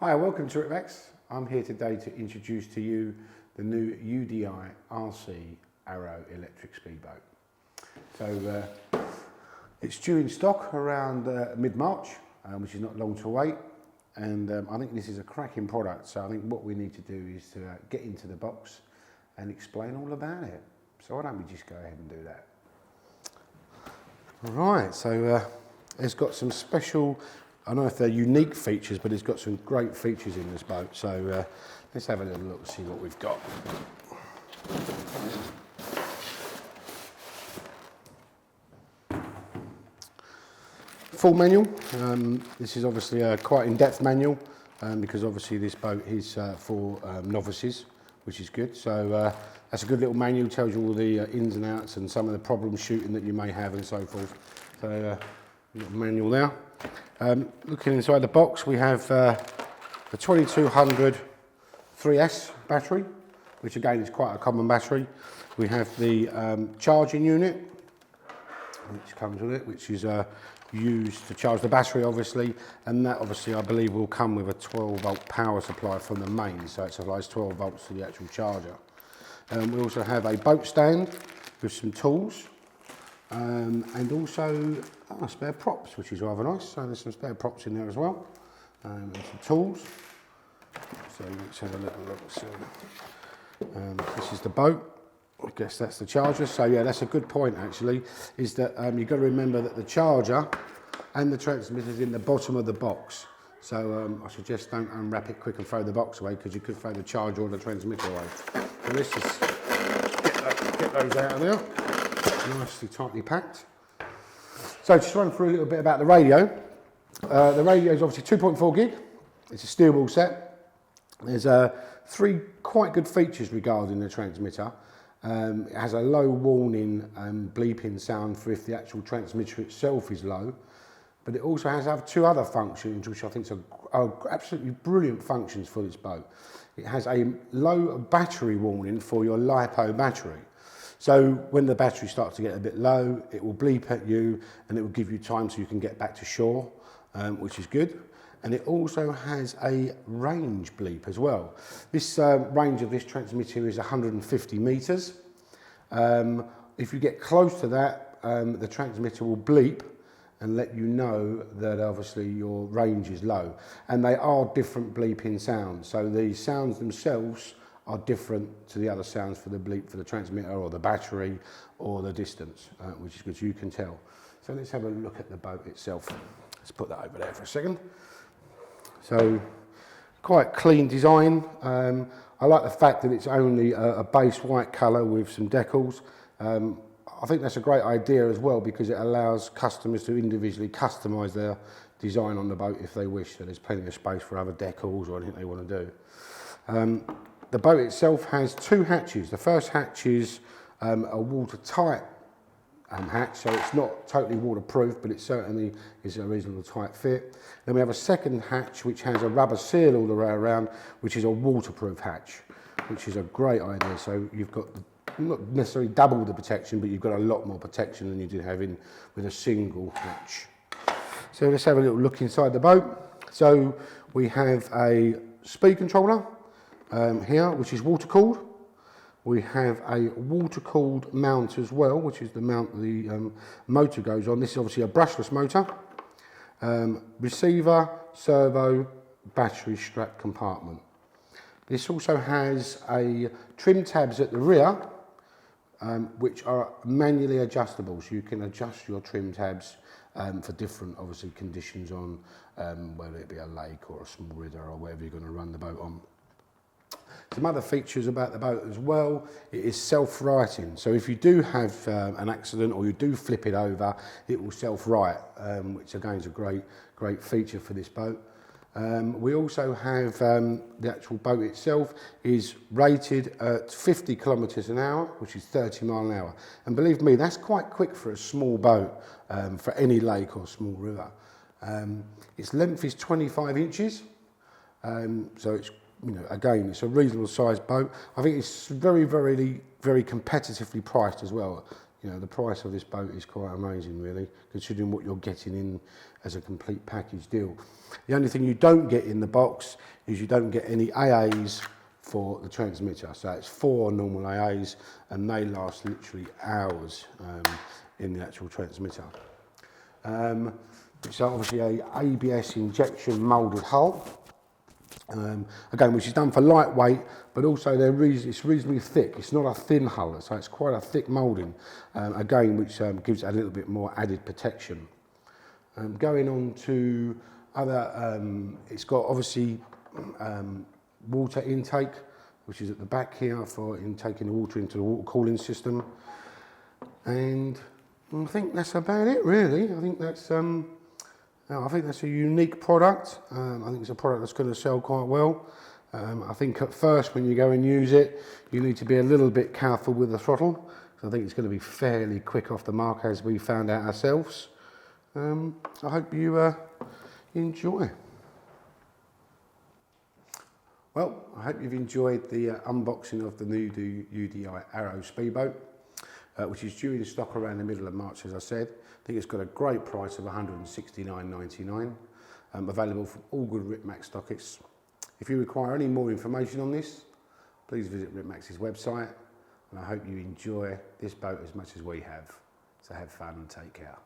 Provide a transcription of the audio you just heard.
Hi, welcome to Ripmax. I'm here today to introduce to you the new UDI-rc Arrow electric speedboat. So it's due in stock around mid-March, which is not long to wait. And I think this is a cracking product. So I think what we need to do is to get into the box and explain all about it. So why don't we just go ahead and do that? All right, so it's got some special, I don't know if they're unique features, but it's got some great features in this boat. So let's have a little look and see what we've got. Full manual. This is obviously a quite in-depth manual because obviously this boat is for novices, which is good. So that's a good little manual, tells you all the ins and outs and some of the problem shooting that you may have and so forth. So little manual there. Looking inside the box, we have the 2200 3S battery, which again is quite a common battery. We have the charging unit, which comes with it, which is used to charge the battery obviously, and that obviously I believe will come with a 12-volt power supply from the main, so it supplies 12 volts to the actual charger. We also have a boat stand with some tools, and also spare props, which is rather nice. So there's some spare props in there as well, and some tools. So let's have a little look. So, this is the boat. I guess that's the charger. So yeah, that's a good point actually, is that you've got to remember that the charger and the transmitter is in the bottom of the box. So I suggest don't unwrap it quick and throw the box away, because you could throw the charger or the transmitter away. So let's just get those out of there, nicely tightly packed. So just run through a little bit about the radio. The radio is obviously 2.4 gig. It's a steel ball set. There's three quite good features regarding the transmitter. It has a low warning bleeping sound for if the actual transmitter itself is low, but it also has two other functions which I think are absolutely brilliant functions for this boat. It has a low battery warning for your LiPo battery. So when the battery starts to get a bit low, it will bleep at you and it will give you time so you can get back to shore, which is good. And it also has a range bleep as well. This range of this transmitter is 150 meters. If you get close to that, the transmitter will bleep and let you know that obviously your range is low. And they are different bleeping sounds. So the sounds themselves are different to the other sounds for the bleep for the transmitter or the battery or the distance, which is good, so you can tell. So let's have a look at the boat itself. Let's put that over there for a second. So quite clean design. I like the fact that it's only a base white colour with some decals. I think that's a great idea as well, because it allows customers to individually customise their design on the boat if they wish. So there's plenty of space for other decals or anything they want to do. The boat itself has two hatches. The first hatch is a watertight hatch, so it's not totally waterproof, but it certainly is a reasonable tight fit. Then we have a second hatch which has a rubber seal all the way around, which is a waterproof hatch, which is a great idea. So you've got not necessarily double the protection, but you've got a lot more protection than you do have with a single hatch. So let's have a little look inside the boat. So we have a speed controller here, which is water cooled. We have a water-cooled mount as well, which is the mount the motor goes on. This is obviously a brushless motor. Receiver, servo, battery strap compartment. This also has a trim tabs at the rear, which are manually adjustable, so you can adjust your trim tabs for different, obviously, conditions on whether it be a lake or a small river or wherever you're going to run the boat on. Some other features about the boat as well, it is self-righting. So if you do have an accident or you do flip it over, it will self-right, which again is a great feature for this boat. We also have the actual boat itself is rated at 50 kilometres an hour, which is 30 miles an hour. And believe me, that's quite quick for a small boat, for any lake or small river. Its length is 25 inches, so it's, again, it's a reasonable sized boat. I think it's very competitively priced as well. you know, the price of this boat is quite amazing, really, considering what you're getting in as a complete package deal. The only thing you don't get in the box is you don't get any AAs for the transmitter. So it's 4 normal AAs, and they last literally hours in the actual transmitter. It's obviously a ABS injection moulded hull. Again, which is done for lightweight, but also it's reasonably thick. It's not a thin hull, so it's quite a thick moulding. Again, which gives it a little bit more added protection. Going on to other, it's got obviously water intake, which is at the back here for taking the water into the water cooling system. And I think that's about it, really. I think that's a unique product. I think it's a product that's going to sell quite well. I think at first when you go and use it, you need to be a little bit careful with the throttle. So I think it's going to be fairly quick off the mark, as we found out ourselves. I hope you enjoy. Well, I hope you've enjoyed the unboxing of the new UDI Arrow speedboat, which is due in stock around the middle of March, as I said. I think it's got a great price of $169.99, available from all good Ripmax stockists. If you require any more information on this, please visit Ripmax's website, and I hope you enjoy this boat as much as we have. So have fun and take care.